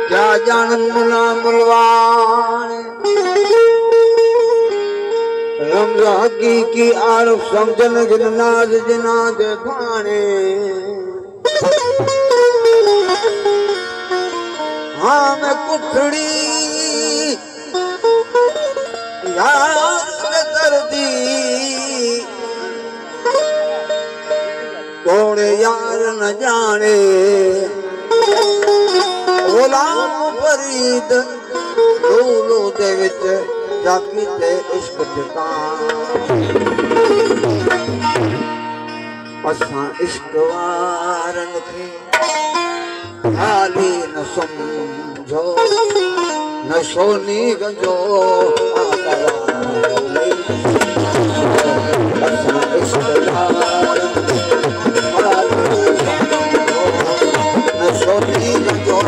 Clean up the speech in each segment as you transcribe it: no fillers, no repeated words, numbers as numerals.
क्या जानन मुला मुलवान रमजा की आरफ समझन गिरनाज जिनाद खाने हाँ मैं कुठड़ी यार दर्दी कौन यार न जाने गुलाम फरीद डोलो दे विच जाकी ते इश्क ठिकान असां इश्क वारन खे हाली न समझो न सोनी गंजो असां इश्क वारन न सोनी गंजो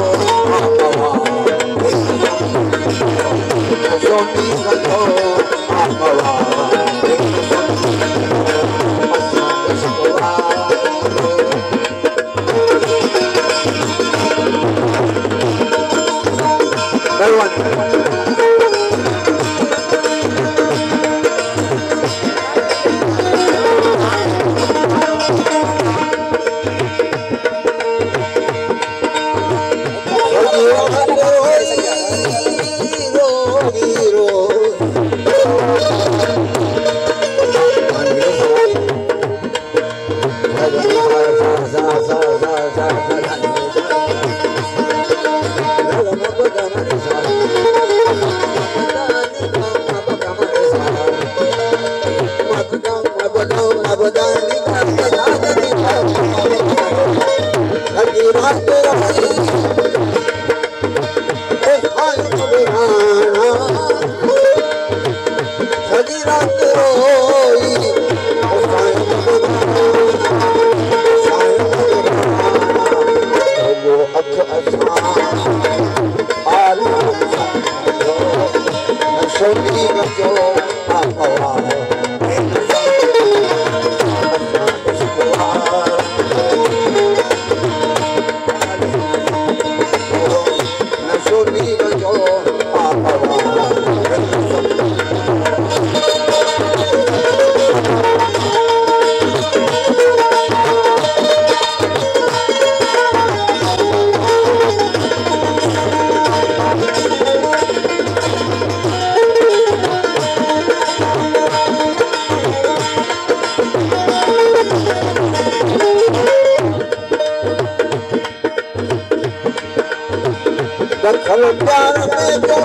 सोनी गंजो दखल प्यार में जो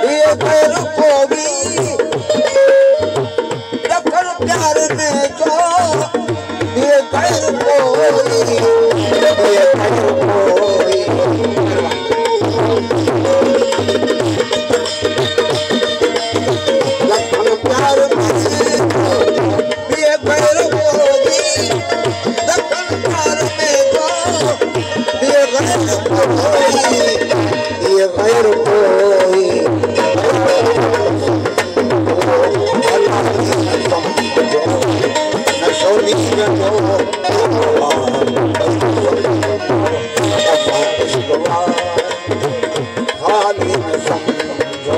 ये पैर को भी दखल प्यार में जो ये पैर को ये पैर को दखल प्यार में ये पैर को दखल प्यार में जो ये गैर कोई न सोनी गंजो हाली न समझो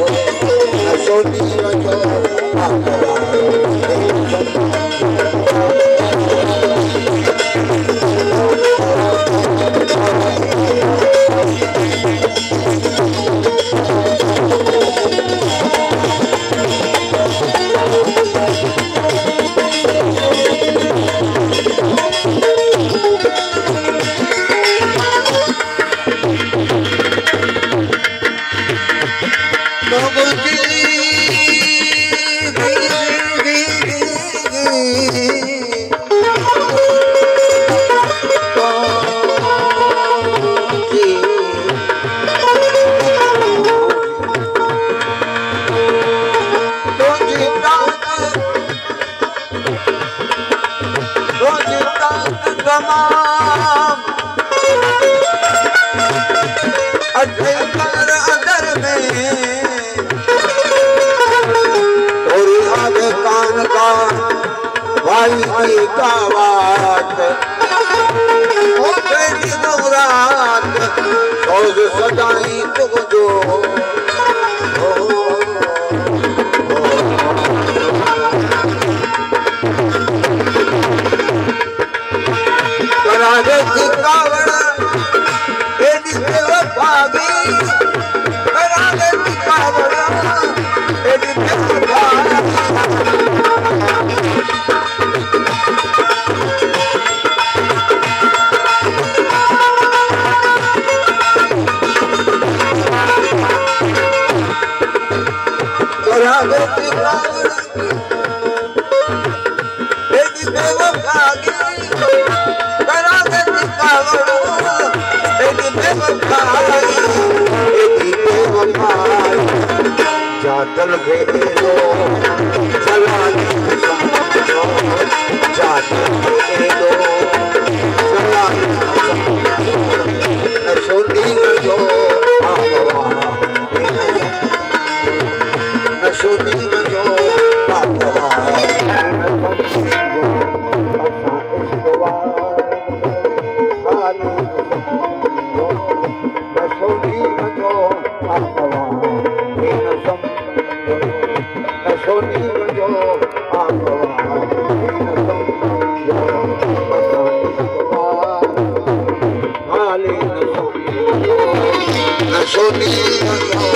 न सोनी गंजो भाई की बात ओ बेटी नौरात दिल खे एॾो जलाली सम्झो छा दिल खे एॾो जलाली नशो नींद जो नशो नींद जो Sony